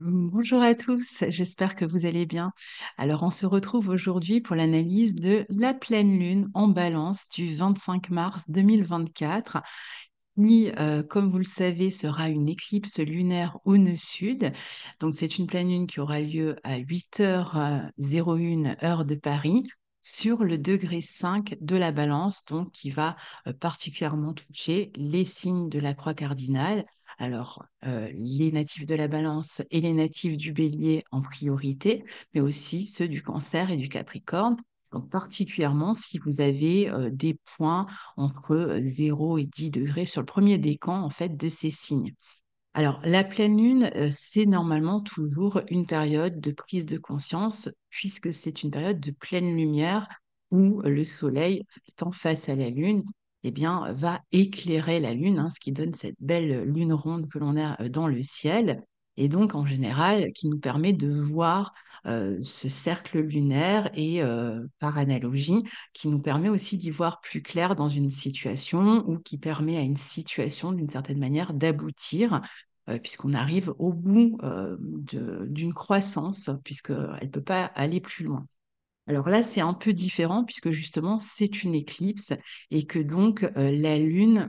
Bonjour à tous, j'espère que vous allez bien. Alors, on se retrouve aujourd'hui pour l'analyse de la pleine lune en balance du 25 mars 2024, qui, comme vous le savez, sera une éclipse lunaire au nœud sud. Donc, c'est une pleine lune qui aura lieu à 8h01 heure de Paris sur le degré 5 de la balance, donc qui va particulièrement toucher les signes de la croix cardinale. Alors, les natifs de la balance et les natifs du bélier en priorité, mais aussi ceux du cancer et du capricorne. Donc, particulièrement si vous avez des points entre 0 et 10 degrés sur le premier décan en fait de ces signes. Alors, la pleine lune, c'est normalement toujours une période de prise de conscience, puisque c'est une période de pleine lumière où le soleil, étant face à la lune, eh bien, va éclairer la lune, hein, ce qui donne cette belle lune ronde que l'on a dans le ciel, et donc en général, qui nous permet de voir ce cercle lunaire et par analogie, qui nous permet aussi d'y voir plus clair dans une situation ou qui permet à une situation, d'une certaine manière, d'aboutir puisqu'on arrive au bout d'une croissance, puisqu'elle ne peut pas aller plus loin. Alors là, c'est un peu différent, puisque justement, c'est une éclipse et que donc la Lune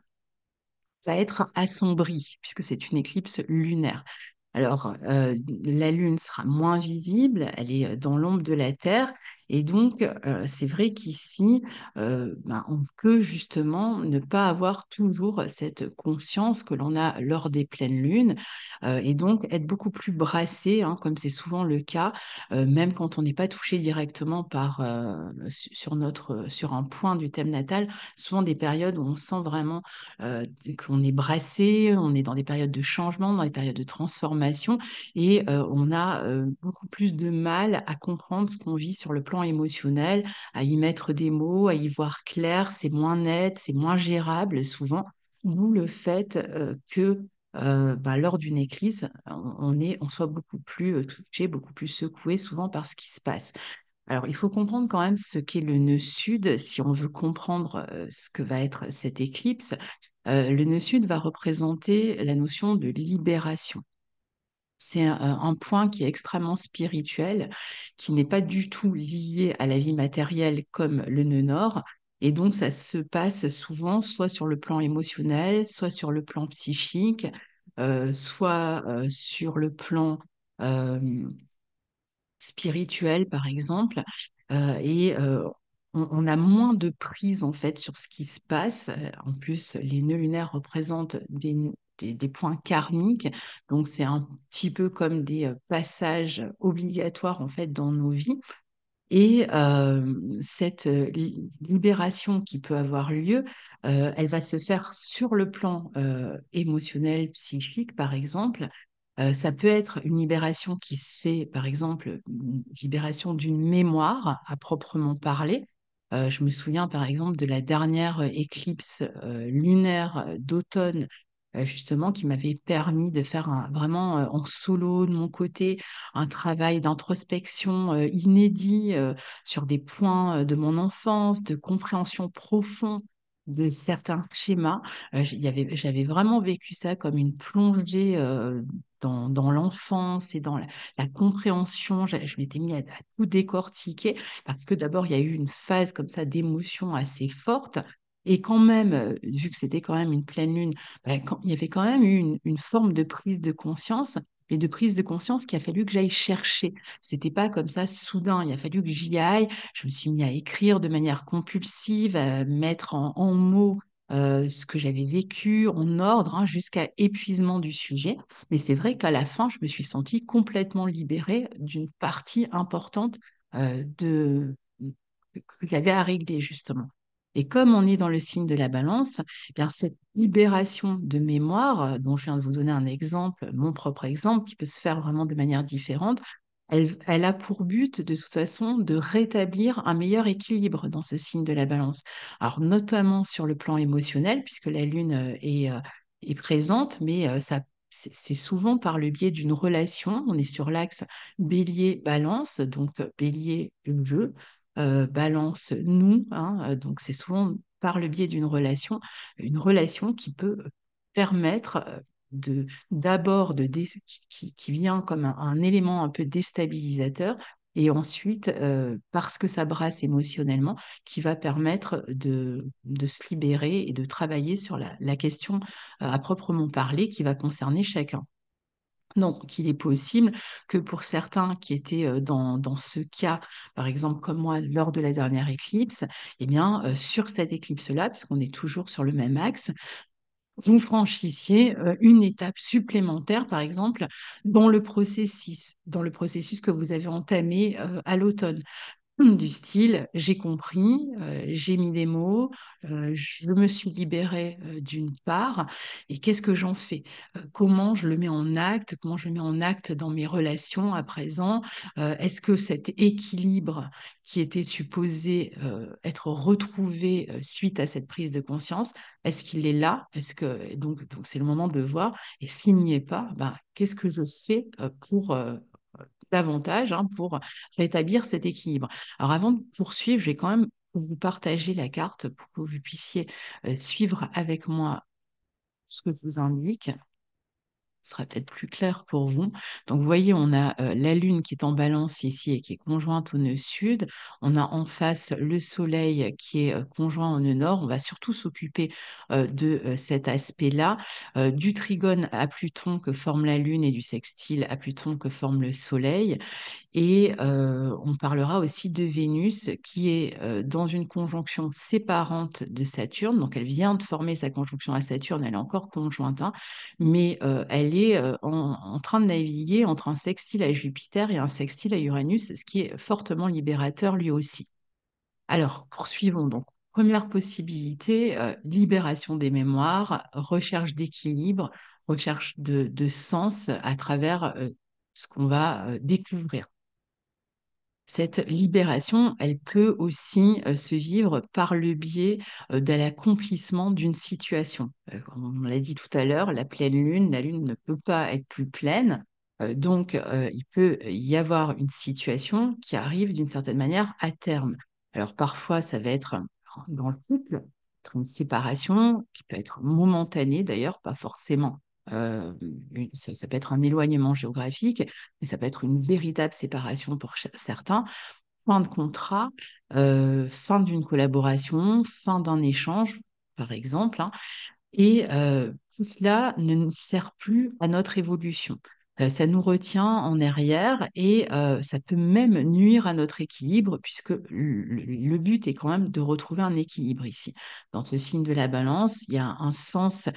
va être assombrie, puisque c'est une éclipse lunaire. Alors, la Lune sera moins visible, elle est dans l'ombre de la Terre, et donc c'est vrai qu'ici, on peut justement ne pas avoir toujours cette conscience que l'on a lors des pleines lunes, et donc être beaucoup plus brassé, hein, comme c'est souvent le cas, même quand on n'est pas touché directement sur un point du thème natal, souvent des périodes où on sent vraiment qu'on est brassé, on est dans des périodes de changement, dans des périodes de transformation, et on a beaucoup plus de mal à comprendre ce qu'on vit sur le plan émotionnel, à y mettre des mots, à y voir clair, c'est moins net, c'est moins gérable souvent, d'où le fait que lors d'une éclipse, on soit beaucoup plus touché, beaucoup plus secoué souvent par ce qui se passe. Alors, il faut comprendre quand même ce qu'est le nœud sud si on veut comprendre ce que va être cette éclipse. Le nœud sud va représenter la notion de libération. C'est un point qui est extrêmement spirituel, qui n'est pas du tout lié à la vie matérielle comme le nœud nord. Et donc, ça se passe souvent soit sur le plan émotionnel, soit sur le plan psychique, soit sur le plan euh, spirituel, par exemple, et on a moins de prise en fait sur ce qui se passe. En plus, les nœuds lunaires représentent des points karmiques, donc c'est un petit peu comme des passages obligatoires en fait dans nos vies. Et cette libération qui peut avoir lieu, elle va se faire sur le plan émotionnel, psychique, par exemple. Ça peut être une libération qui se fait, par exemple, une libération d'une mémoire à proprement parler. Je me souviens, par exemple, de la dernière éclipse lunaire d'automne, justement, qui m'avait permis de faire vraiment en solo de mon côté un travail d'introspection inédit sur des points de mon enfance, de compréhension profonde de certains schémas. J'avais vraiment vécu ça comme une plongée dans l'enfance et dans la compréhension. Je m'étais mis à tout décortiquer parce que d'abord, il y a eu une phase comme ça d'émotion assez forte. Et quand même, vu que c'était quand même une pleine lune, il y avait quand même eu une forme de prise de conscience, et de prise de conscience qu'il a fallu que j'aille chercher. C'était pas comme ça soudain, il a fallu que j'y aille. Je me suis mis à écrire de manière compulsive, à mettre en mots ce que j'avais vécu en ordre, hein, jusqu'à épuisement du sujet. Mais c'est vrai qu'à la fin, je me suis sentie complètement libérée d'une partie importante de qu'il y avait à régler, justement. Et comme on est dans le signe de la balance, eh bien cette libération de mémoire, dont je viens de vous donner un exemple, mon propre exemple, qui peut se faire vraiment de manière différente, Elle a pour but, de toute façon, de rétablir un meilleur équilibre dans ce signe de la balance. Alors, notamment sur le plan émotionnel, puisque la Lune est présente, mais c'est souvent par le biais d'une relation. On est sur l'axe Bélier-Balance, donc Bélier, le jeu, Balance, nous, hein, donc c'est souvent par le biais d'une une relation qui peut permettre d'abord qui vient comme un élément un peu déstabilisateur et ensuite, parce que ça brasse émotionnellement, qui va permettre de se libérer et de travailler sur la question à proprement parler qui va concerner chacun. Donc, il est possible que pour certains qui étaient dans ce cas, par exemple comme moi, lors de la dernière éclipse, eh bien, sur cette éclipse-là, puisqu'on est toujours sur le même axe, vous franchissiez une étape supplémentaire, par exemple, dans le processus que vous avez entamé à l'automne. Du style, j'ai compris, j'ai mis des mots, je me suis libérée d'une part, et qu'est-ce que j'en fais? Comment je le mets en acte? Comment je le mets en acte dans mes relations à présent? Est-ce que cet équilibre qui était supposé être retrouvé suite à cette prise de conscience, est-ce qu'il est là? Donc c'est le moment de voir. Et s'il n'y est pas, ben, qu'est-ce que je fais pour davantage, hein, pour rétablir cet équilibre. Alors avant de poursuivre, je vais quand même vous partager la carte pour que vous puissiez suivre avec moi ce que je vous indique. Ce sera peut-être plus clair pour vous. Donc, vous voyez, on a la Lune qui est en balance ici et qui est conjointe au nœud sud. On a en face le Soleil qui est conjoint au nœud nord. On va surtout s'occuper de cet aspect-là, du trigone à Pluton que forme la Lune et du sextile à Pluton que forme le Soleil. Et on parlera aussi de Vénus qui est dans une conjonction séparante de Saturne. Donc, elle vient de former sa conjonction à Saturne, elle est encore conjointe, hein, mais elle est en train de naviguer entre un sextile à Jupiter et un sextile à Uranus, ce qui est fortement libérateur lui aussi. Alors, poursuivons donc. Première possibilité, libération des mémoires, recherche d'équilibre, recherche de sens à travers ce qu'on va découvrir. Cette libération, elle peut aussi se vivre par le biais de l'accomplissement d'une situation. Comme on l'a dit tout à l'heure, la lune ne peut pas être plus pleine. Donc, il peut y avoir une situation qui arrive d'une certaine manière à terme. Alors, parfois, ça va être dans le couple, être une séparation qui peut être momentanée d'ailleurs, pas forcément. Ça peut être un éloignement géographique, mais ça peut être une véritable séparation pour certains. Fin de contrat, fin d'une collaboration, fin d'un échange, par exemple, hein. Et tout cela ne nous sert plus à notre évolution. Ça nous retient en arrière et ça peut même nuire à notre équilibre puisque le but est quand même de retrouver un équilibre ici. Dans ce signe de la balance, il y a un sens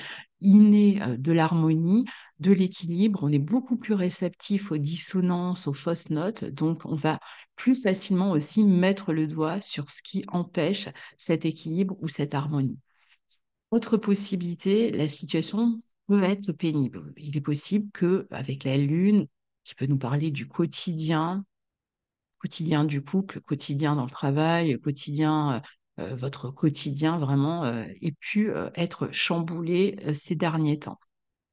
inné de l'harmonie, de l'équilibre. On est beaucoup plus réceptif aux dissonances, aux fausses notes, donc on va plus facilement aussi mettre le doigt sur ce qui empêche cet équilibre ou cette harmonie. Autre possibilité, la situation peut être pénible. Il est possible que, avec la Lune, qui peut nous parler du quotidien, quotidien du couple, quotidien dans le travail, quotidien, votre quotidien vraiment ait pu être chamboulé ces derniers temps.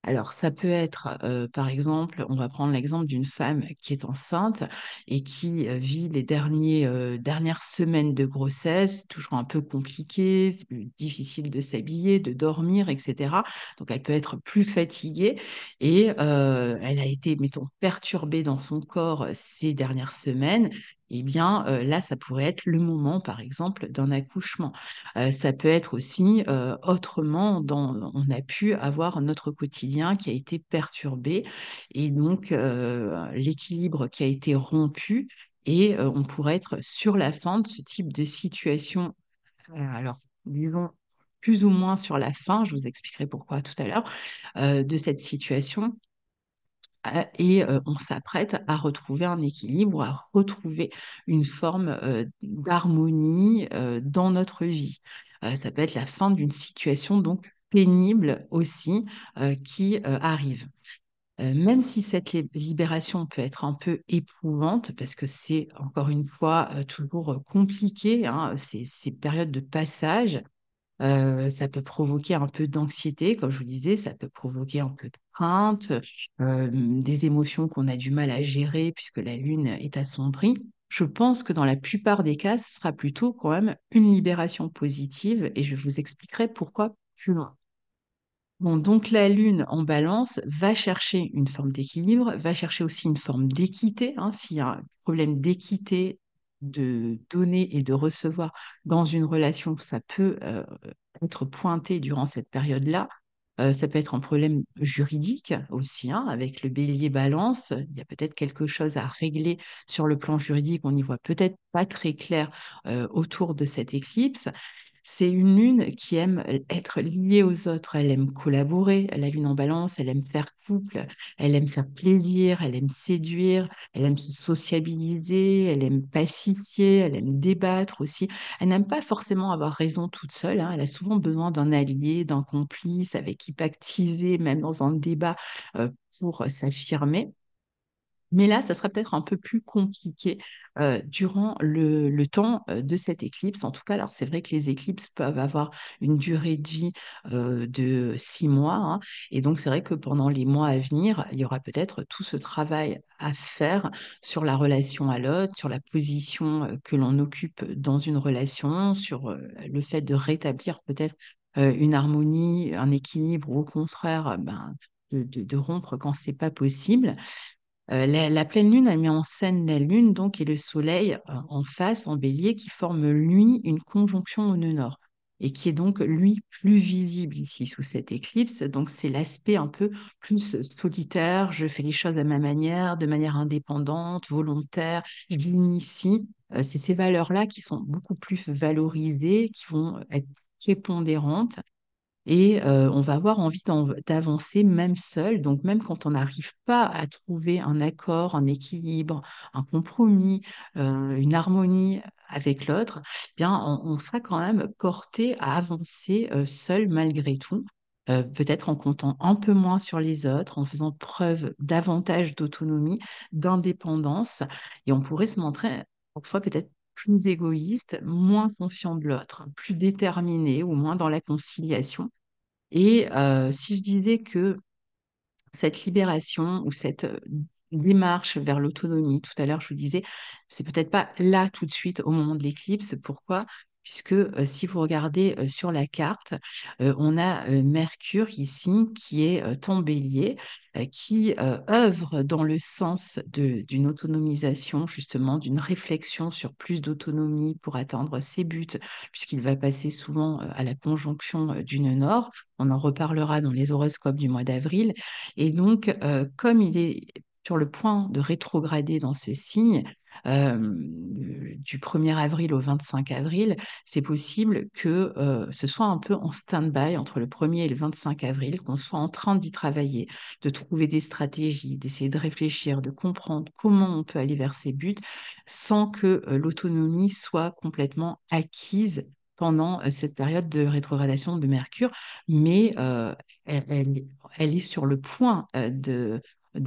Alors, ça peut être, par exemple, on va prendre l'exemple d'une femme qui est enceinte et qui vit les dernières semaines de grossesse, c'est toujours un peu compliqué, c'est plus difficile de s'habiller, de dormir, etc. Donc, elle peut être plus fatiguée et elle a été, mettons, perturbée dans son corps ces dernières semaines. Eh bien, là, ça pourrait être le moment, par exemple, d'un accouchement. Ça peut être aussi autrement, on a pu avoir notre quotidien qui a été perturbé et donc l'équilibre qui a été rompu et on pourrait être sur la fin de ce type de situation. Alors, disons plus ou moins sur la fin, je vous expliquerai pourquoi tout à l'heure, de cette situation et on s'apprête à retrouver un équilibre ou à retrouver une forme d'harmonie dans notre vie. Ça peut être la fin d'une situation donc pénible aussi qui arrive. Même si cette libération peut être un peu éprouvante, parce que c'est encore une fois toujours compliqué, hein, ces périodes de passage, ça peut provoquer un peu d'anxiété, comme je vous disais, ça peut provoquer un peu de crainte, des émotions qu'on a du mal à gérer puisque la lune est assombrie. Je pense que dans la plupart des cas, ce sera plutôt quand même une libération positive et je vous expliquerai pourquoi plus loin. Bon, donc la Lune en balance va chercher une forme d'équilibre, va chercher aussi une forme d'équité, hein, s'il y a un problème d'équité, de donner et de recevoir dans une relation, ça peut être pointé durant cette période-là. Ça peut être un problème juridique aussi, hein, avec le bélier balance. Il y a peut-être quelque chose à régler sur le plan juridique. On n'y voit peut-être pas très clair autour de cette éclipse. C'est une lune qui aime être liée aux autres, elle aime collaborer, la lune en balance, elle aime faire couple, elle aime faire plaisir, elle aime séduire, elle aime se sociabiliser, elle aime pacifier, elle aime débattre aussi. Elle n'aime pas forcément avoir raison toute seule, hein, elle a souvent besoin d'un allié, d'un complice avec qui pactiser, même dans un débat, pour s'affirmer. Mais là, ça sera peut-être un peu plus compliqué durant le temps de cette éclipse. En tout cas, alors c'est vrai que les éclipses peuvent avoir une durée de vie de 6 mois, hein. Et donc, c'est vrai que pendant les mois à venir, il y aura peut-être tout ce travail à faire sur la relation à l'autre, sur la position que l'on occupe dans une relation, sur le fait de rétablir peut-être une harmonie, un équilibre, ou au contraire, ben, de rompre quand c'est pas possible. La pleine lune, elle met en scène la lune donc et le soleil en face, en bélier, qui forme lui une conjonction au nœud nord et qui est donc lui plus visible ici sous cette éclipse. Donc c'est l'aspect un peu plus solitaire, je fais les choses à ma manière, de manière indépendante, volontaire, je l'initie. C'est ces valeurs-là qui sont beaucoup plus valorisées, qui vont être prépondérantes et on va avoir envie d'avancer même seul. Donc même quand on n'arrive pas à trouver un accord, un équilibre, un compromis, une harmonie avec l'autre, eh bien on sera quand même porté à avancer seul malgré tout. Peut-être en comptant un peu moins sur les autres, en faisant preuve davantage d'autonomie, d'indépendance, et on pourrait se montrer parfois peut-être plus égoïste, moins conscient de l'autre, plus déterminé ou moins dans la conciliation. Et si je disais que cette libération ou cette démarche vers l'autonomie, tout à l'heure, je vous disais, c'est peut-être pas là tout de suite au moment de l'éclipse. Pourquoi? Puisque si vous regardez sur la carte, on a Mercure ici qui est en bélier, qui œuvre dans le sens d'une autonomisation, justement, d'une réflexion sur plus d'autonomie pour atteindre ses buts, puisqu'il va passer souvent à la conjonction du nœud nord. On en reparlera dans les horoscopes du mois d'avril. Et donc, comme il est sur le point de rétrograder dans ce signe, du 1er avril au 25 avril, c'est possible que ce soit un peu en stand-by entre le 1er et le 25 avril, qu'on soit en train d'y travailler, de trouver des stratégies, d'essayer de réfléchir, de comprendre comment on peut aller vers ses buts sans que l'autonomie soit complètement acquise pendant cette période de rétrogradation de Mercure, mais elle, elle- elle est sur le point de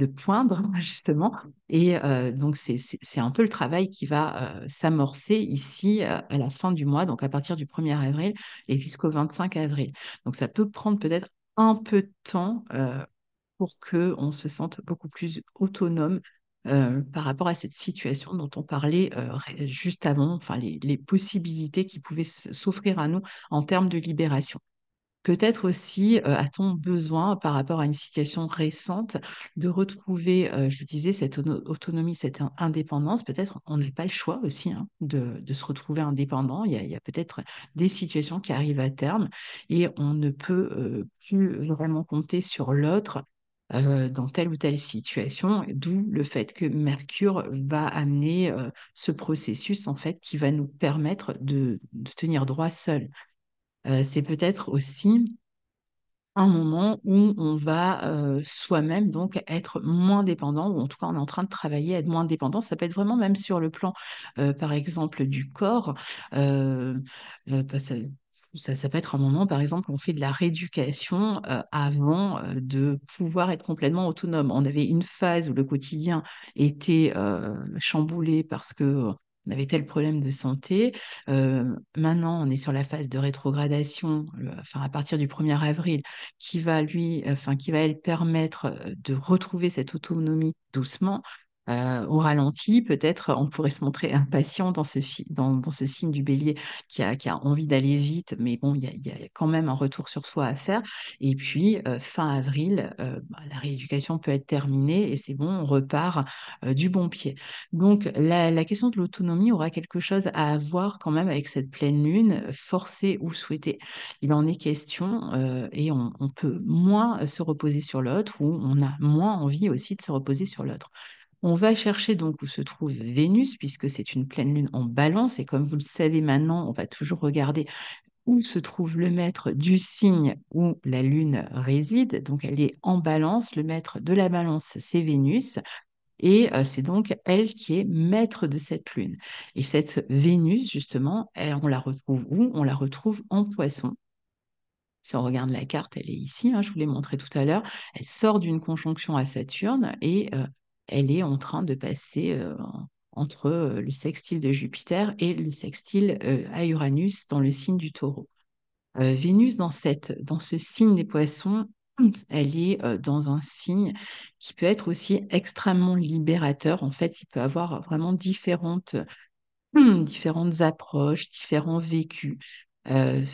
poindre, justement. Et donc, c'est un peu le travail qui va s'amorcer ici à la fin du mois, donc à partir du 1er avril et jusqu'au 25 avril. Donc, ça peut prendre peut-être un peu de temps pour qu'on se sente beaucoup plus autonome par rapport à cette situation dont on parlait juste avant, enfin les possibilités qui pouvaient s'offrir à nous en termes de libération. Peut-être aussi a-t-on besoin, par rapport à une situation récente, de retrouver, je vous disais, cette autonomie, cette indépendance. Peut-être on n'a pas le choix aussi, hein, de se retrouver indépendant. Il y a peut-être des situations qui arrivent à terme et on ne peut plus vraiment compter sur l'autre dans telle ou telle situation, d'où le fait que Mercure va amener ce processus en fait qui va nous permettre de tenir droit seul. C'est peut-être aussi un moment où on va soi-même donc être moins dépendant, ou en tout cas on est en train de travailler à être moins dépendant. Ça peut être vraiment même sur le plan, par exemple, du corps. Bah, Ça peut être un moment, par exemple, où on fait de la rééducation avant de pouvoir être complètement autonome. On avait une phase où le quotidien était chamboulé parce que on avait tel problème de santé. Maintenant, on est sur la phase de rétrogradation, enfin, à partir du 1er avril, qui va elle permettre de retrouver cette autonomie doucement. Au ralenti, peut-être on pourrait se montrer impatient dans ce signe du bélier qui a envie d'aller vite, mais bon, il y a quand même un retour sur soi à faire. Et puis, fin avril, la rééducation peut être terminée et c'est bon, on repart du bon pied. Donc, la question de l'autonomie aura quelque chose à voir quand même avec cette pleine lune, forcée ou souhaitée. Il en est question et on peut moins se reposer sur l'autre ou on a moins envie aussi de se reposer sur l'autre. On va chercher donc où se trouve Vénus, puisque c'est une pleine lune en balance, et comme vous le savez maintenant, on va toujours regarder où se trouve le maître du signe où la lune réside. Donc elle est en balance, le maître de la balance, c'est Vénus, et c'est donc elle qui est maître de cette lune. Et cette Vénus, justement, on la retrouve où? On la retrouve en poisson. Si on regarde la carte, elle est ici, hein, je vous l'ai montré tout à l'heure. Elle sort d'une conjonction à Saturne et elle est en train de passer entre le sextile de Jupiter et le sextile à Uranus dans le signe du Taureau. Vénus, dans ce signe des poissons, elle est dans un signe qui peut être aussi extrêmement libérateur. En fait, il peut avoir vraiment différentes approches, différents vécus. Euh,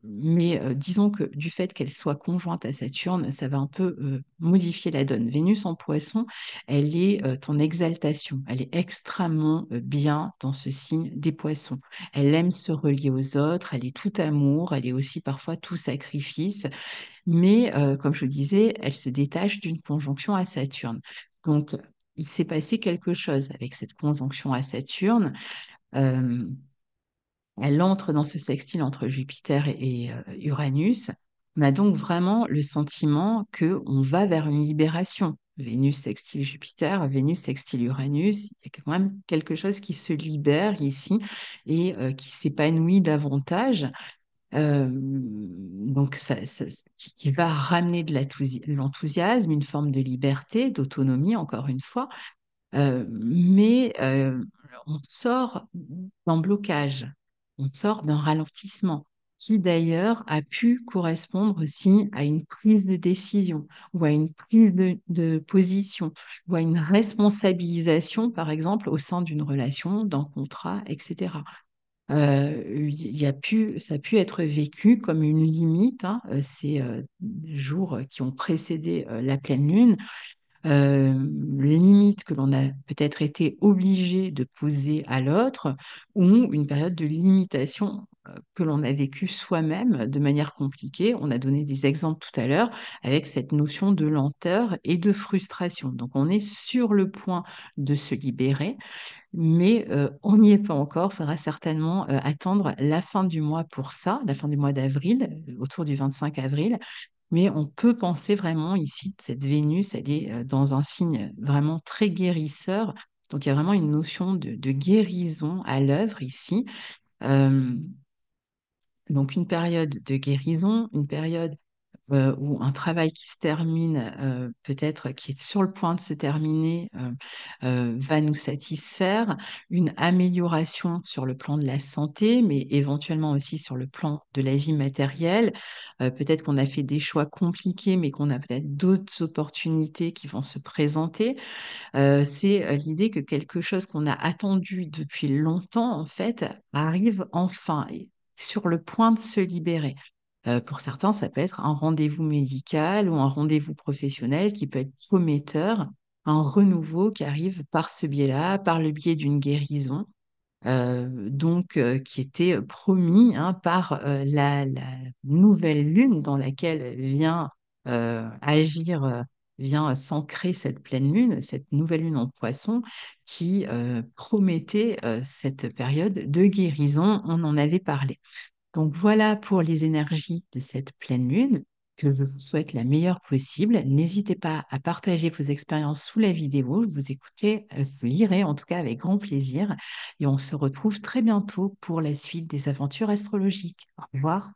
mais disons que du fait qu'elle soit conjointe à Saturne, ça va un peu modifier la donne. Vénus en poisson, elle est en exaltation, elle est extrêmement bien dans ce signe des poissons. Elle aime se relier aux autres, elle est tout amour, elle est aussi parfois tout sacrifice, mais comme je le disais, elle se détache d'une conjonction à Saturne. Donc, il s'est passé quelque chose avec cette conjonction à Saturne. Euh, Elle entre dans ce sextile entre Jupiter et Uranus. On a donc vraiment le sentiment que on va vers une libération. Vénus sextile Jupiter, Vénus sextile Uranus, il y a quand même quelque chose qui se libère ici et qui s'épanouit davantage. Donc, qui va ramener de l'enthousiasme, une forme de liberté, d'autonomie, encore une fois. Mais on sort d'un blocage, on sort d'un ralentissement qui d'ailleurs a pu correspondre aussi à une prise de décision ou à une prise de position ou à une responsabilisation, par exemple, au sein d'une relation, d'un contrat, etc. Ça a pu être vécu comme une limite, hein, ces jours qui ont précédé la pleine lune, euh, limite que l'on a peut-être été obligé de poser à l'autre, ou une période de limitation que l'on a vécue soi-même de manière compliquée. On a donné des exemples tout à l'heure avec cette notion de lenteur et de frustration. Donc on est sur le point de se libérer, mais on n'y est pas encore. Il faudra certainement attendre la fin du mois pour ça, la fin du mois d'avril, autour du 25 avril. Mais on peut penser vraiment ici, cette Vénus, elle est dans un signe vraiment très guérisseur. Donc il y a vraiment une notion de guérison à l'œuvre ici. Euh, donc une période de guérison, une période ou un travail qui se termine, peut-être qui est sur le point de se terminer, va nous satisfaire, une amélioration sur le plan de la santé, mais éventuellement aussi sur le plan de la vie matérielle. Peut-être qu'on a fait des choix compliqués, mais qu'on a peut-être d'autres opportunités qui vont se présenter. C'est l'idée que quelque chose qu'on a attendu depuis longtemps, en fait, arrive enfin, et sur le point de se libérer. Pour certains, ça peut être un rendez-vous médical ou un rendez-vous professionnel qui peut être prometteur, un renouveau qui arrive par ce biais-là, par le biais d'une guérison, qui était promis, hein, par la nouvelle lune dans laquelle vient agir, vient s'ancrer cette pleine lune, cette nouvelle lune en poisson, qui promettait cette période de guérison. On en avait parlé. Donc voilà pour les énergies de cette pleine lune, que je vous souhaite la meilleure possible. N'hésitez pas à partager vos expériences sous la vidéo. Je vous écouterai, vous lirez en tout cas avec grand plaisir. Et on se retrouve très bientôt pour la suite des aventures astrologiques. Au revoir.